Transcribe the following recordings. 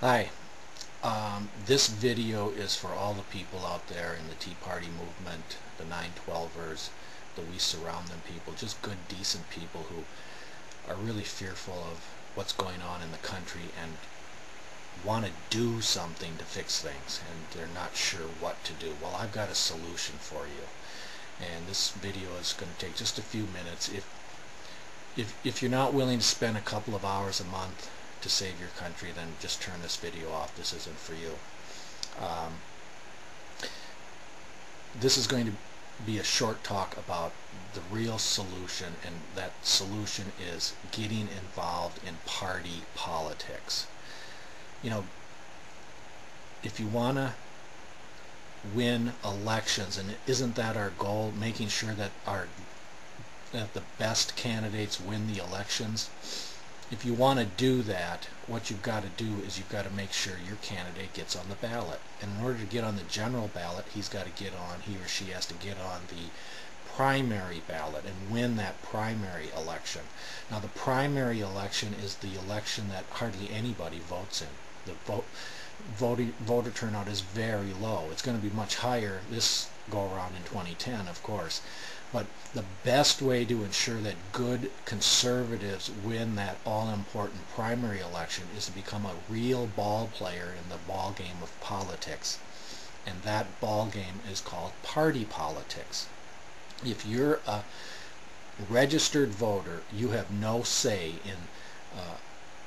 Hi, this video is for all the people out there in the Tea Party movement, the 912ers, the We Surround Them people, just good, decent people who are really fearful of what's going on in the country and want to do something to fix things, and they're not sure what to do. Well, I've got a solution for you, and this video is going to take just a few minutes. If you're not willing to spend a couple of hours a month to save your country, then just turn this video off. This isn't for you. This is going to be a short talk about the real solution, and that solution is getting involved in party politics. You know, if you want to win elections, and isn't that our goal, making sure that the best candidates win the elections? If you want to do that, what you've got to do is you've got to make sure your candidate gets on the ballot. And in order to get on the general ballot, he or she has to get on the primary ballot and win that primary election. Now, the primary election is the election that hardly anybody votes in. The voter turnout is very low. It's going to be much higher this go around in 2010, of course. But the best way to ensure that good conservatives win that all-important primary election is to become a real ball player in the ball game of politics. And that ball game is called party politics. If you're a registered voter, you have no say in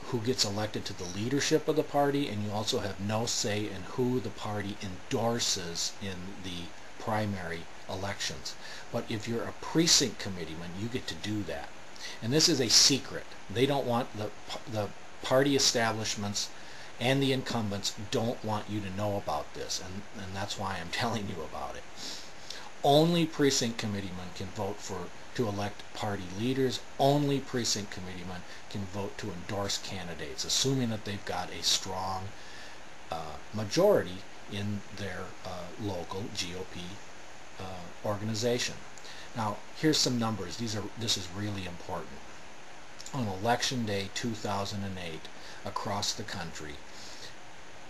who gets elected to the leadership of the party, and you also have no say in who the party endorses in the primary elections. But if you're a precinct committeeman, you get to do that. And this is a secret. They don't want the party establishments and the incumbents don't want you to know about this, and that's why I'm telling you about it. Only precinct committeemen can vote to elect party leaders. Only precinct committeemen can vote to endorse candidates, assuming that they've got a strong majority in their local GOP organization. Now, here's some numbers. This is really important. On Election Day 2008, across the country,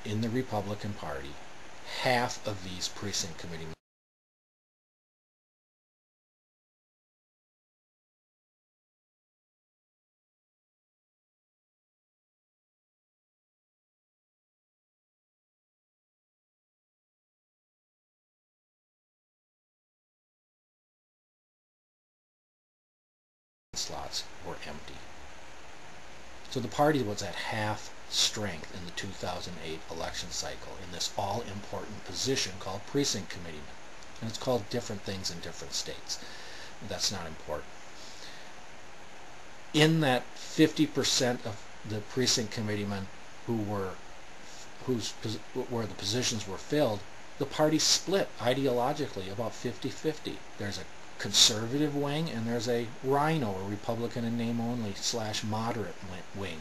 in the Republican Party, half of these precinct committee slots were empty. So the party was at half strength in the 2008 election cycle in this all-important position called precinct committeeman. And it's called different things in different states. That's not important. In that 50% of the precinct committeemen where the positions were filled, the party split ideologically about 50-50. There's a conservative wing and there's a rhino, a Republican in name only / moderate wing.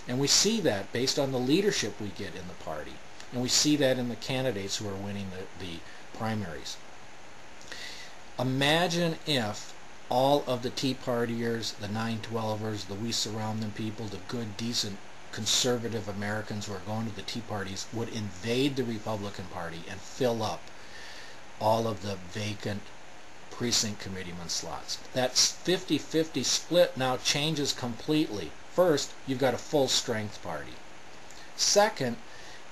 And we see that based on the leadership we get in the party, and we see that in the candidates who are winning the primaries. Imagine if all of the Tea Partiers, the 912ers, the We Surround Them people, the good, decent, conservative Americans who are going to the Tea Parties would invade the Republican Party and fill up all of the vacant precinct committeeman slots. That 50-50 split now changes completely. First, you've got a full strength party. Second,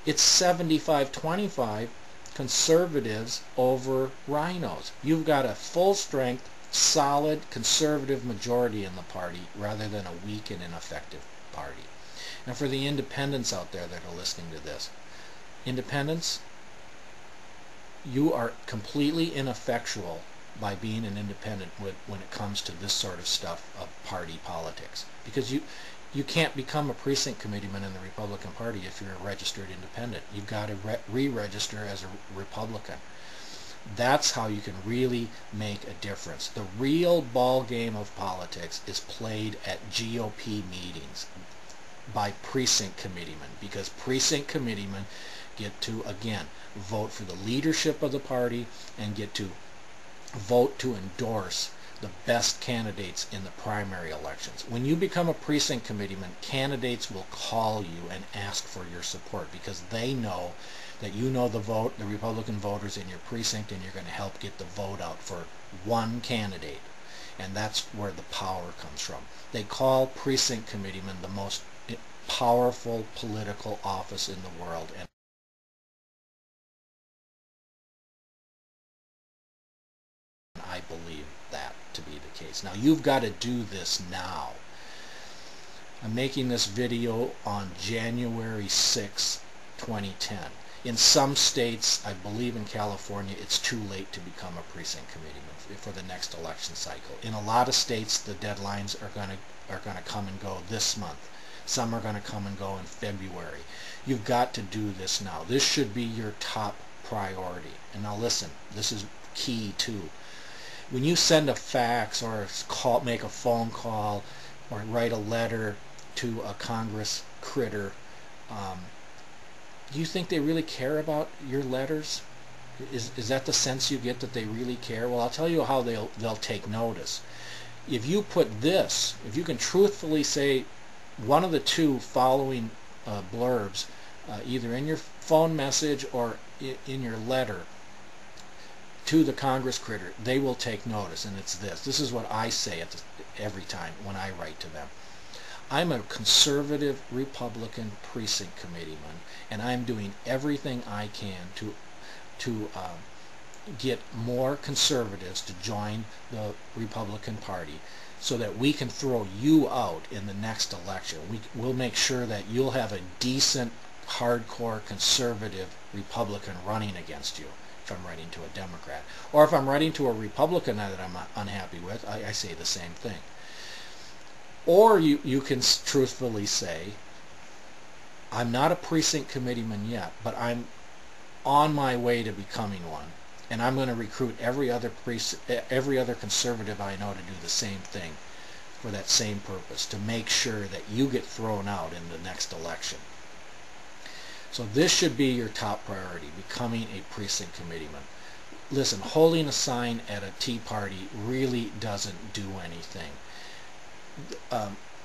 it's 75-25 conservatives over rhinos. You've got a full strength, solid conservative majority in the party rather than a weak and ineffective party. And for the independents out there that are listening to this, independents, you are completely ineffectual by being an independent when it comes to this sort of stuff of party politics, because you can't become a precinct committeeman in the Republican Party if you're a registered independent. You've got to re-register as a Republican. That's how you can really make a difference. The real ball game of politics is played at GOP meetings by precinct committeemen, because precinct committeemen get to, again, vote for the leadership of the party and get to vote to endorse the best candidates in the primary elections. When you become a precinct committeeman, candidates will call you and ask for your support because they know that you know the Republican voters in your precinct, and you're going to help get the vote out for one candidate. And that's where the power comes from. They call precinct committeemen the most powerful political office in the world. And I believe that to be the case. Now, you've got to do this now. I'm making this video on January 6, 2010. In some states, I believe in California, it's too late to become a precinct committeeman for the next election cycle. In a lot of states, the deadlines are going to come and go this month. Some are going to come and go in February. You've got to do this now. This should be your top priority. And now listen, this is key too. When you send a fax or make a phone call or write a letter to a Congress critter, do you think they really care about your letters? Is that the sense you get, that they really care? Well, I'll tell you how they'll take notice. If you put this, if you can truthfully say one of the two following blurbs, either in your phone message or in your letter to the Congress critter, they will take notice. And it's this. This is what I say every time when I write to them. I'm a conservative Republican precinct committeeman, and I'm doing everything I can to get more conservatives to join the Republican Party so that we can throw you out in the next election. We'll make sure that you'll have a decent, hardcore, conservative Republican running against you if I'm writing to a Democrat. Or if I'm writing to a Republican that I'm unhappy with, I say the same thing. Or you can truthfully say, I'm not a precinct committeeman yet, but I'm on my way to becoming one, and I'm going to recruit every other conservative I know to do the same thing for that same purpose, to make sure that you get thrown out in the next election. So this should be your top priority, becoming a precinct committeeman. Listen, holding a sign at a tea party really doesn't do anything.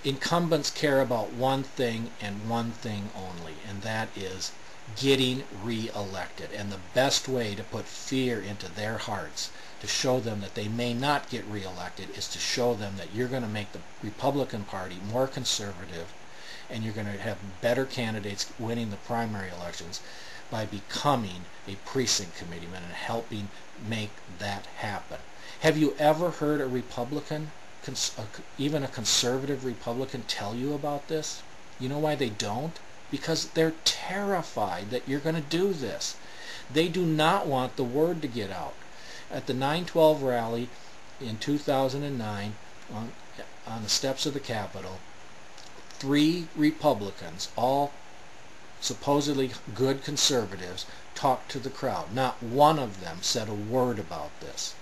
Incumbents care about one thing and one thing only, and that is getting re-elected. And the best way to put fear into their hearts, to show them that they may not get re-elected, is to show them that you're going to make the Republican Party more conservative, and you're going to have better candidates winning the primary elections by becoming a precinct committeeman and helping make that happen. Have you ever heard a Republican, even a conservative Republican, tell you about this? You know why they don't? Because they're terrified that you're going to do this. They do not want the word to get out. At the 9/12 rally in 2009 on the steps of the Capitol, 3 Republicans, all supposedly good conservatives, talked to the crowd. Not one of them said a word about this.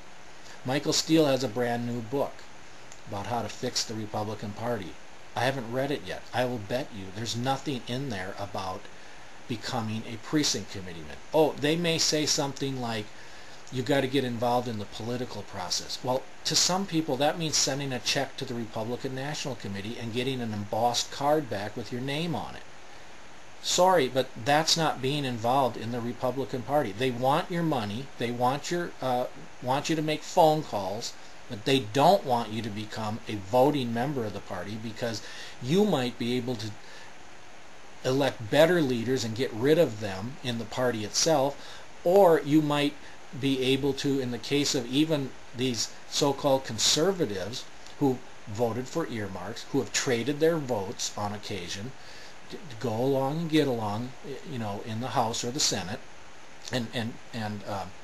Michael Steele has a brand new book about how to fix the Republican Party. I haven't read it yet. I will bet you there's nothing in there about becoming a precinct committeeman. Oh, they may say something like, you've got to get involved in the political process. Well, to some people that means sending a check to the Republican National Committee and getting an embossed card back with your name on it. Sorry, but that's not being involved in the Republican Party. They want your money. They want you to make phone calls, but they don't want you to become a voting member of the party, because you might be able to elect better leaders and get rid of them in the party itself, or you might be able to, in the case of even these so-called conservatives who voted for earmarks, who have traded their votes on occasion, to go along and get along, in the House or the Senate, and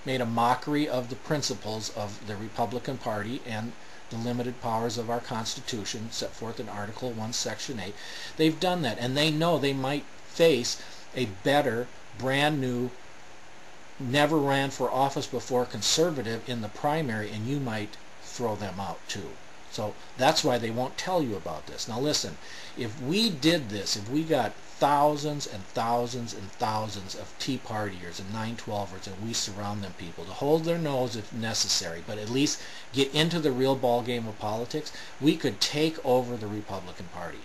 made a mockery of the principles of the Republican Party and the limited powers of our Constitution set forth in Article 1, Section 8. They've done that, and they know they might face a better, brand new, never ran for office before conservative in the primary, and you might throw them out too. So that's why they won't tell you about this. Now listen, if we did this, if we got thousands and thousands and thousands of Tea Partiers and 9/12ers and we surround them people to hold their nose if necessary, but at least get into the real ball game of politics, we could take over the Republican Party.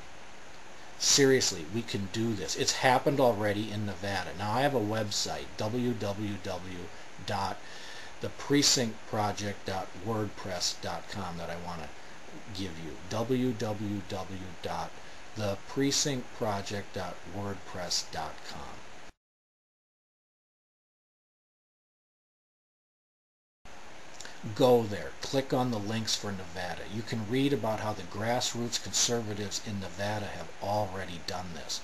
Seriously, we can do this. It's happened already in Nevada. Now I have a website, www.theprecinctproject.wordpress.com, that I want to give you. www.theprecinctproject.wordpress.com. Go there. Click on the links for Nevada. You can read about how the grassroots conservatives in Nevada have already done this.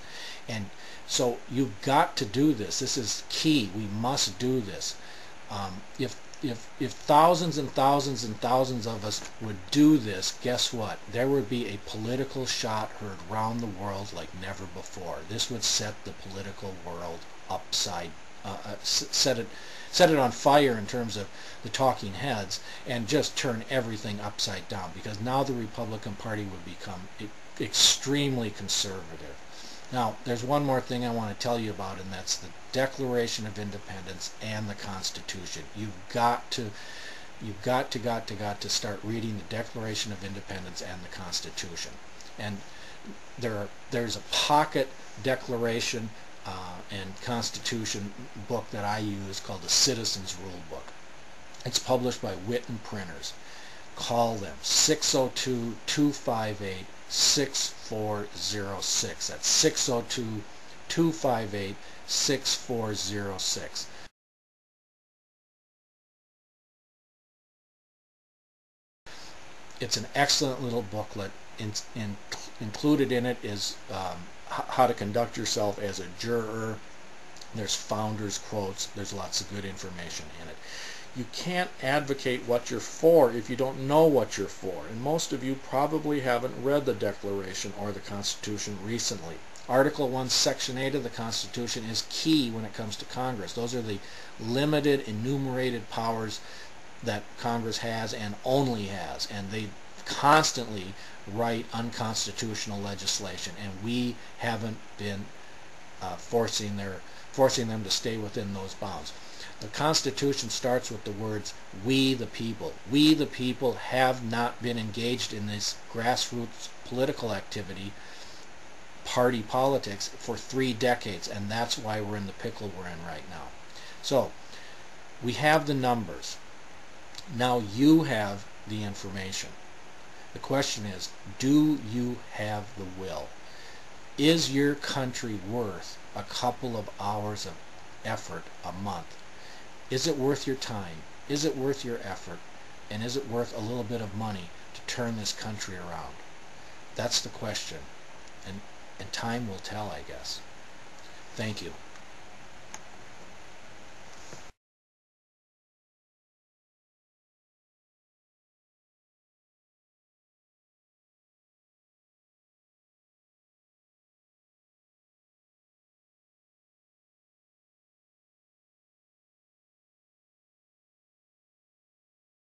And so you've got to do this. This is key. We must do this. If thousands and thousands and thousands of us would do this, guess what? There would be a political shot heard round the world like never before. This would set the political world upside, set it on fire in terms of the talking heads, and just turn everything upside down, because now the Republican Party would become extremely conservative. Now, there's one more thing I want to tell you about, and that's the Declaration of Independence and the Constitution. You've got to start reading the Declaration of Independence and the Constitution. And there's a pocket declaration and Constitution book that I use called the Citizens Rule Book. It's published by Witten Printers. Call them 602-258-6406. That's 602-258-6406. It's an excellent little booklet. Included in it is how to conduct yourself as a juror. There's founders' quotes. There's lots of good information in it. You can't advocate what you're for if you don't know what you're for. And most of you probably haven't read the Declaration or the Constitution recently. Article 1, Section 8 of the Constitution is key when it comes to Congress. Those are the limited, enumerated powers that Congress has and only has. And they constantly write unconstitutional legislation, and we haven't been forcing them to stay within those bounds. The Constitution starts with the words, "We the people." We the people have not been engaged in this grassroots political activity, party politics, for 3 decades, and that's why we're in the pickle we're in right now. So, we have the numbers. Now you have the information. The question is, do you have the will? Is your country worth a couple of hours of effort a month? Is it worth your time? Is it worth your effort? And is it worth a little bit of money to turn this country around? That's the question. And time will tell, I guess. Thank you.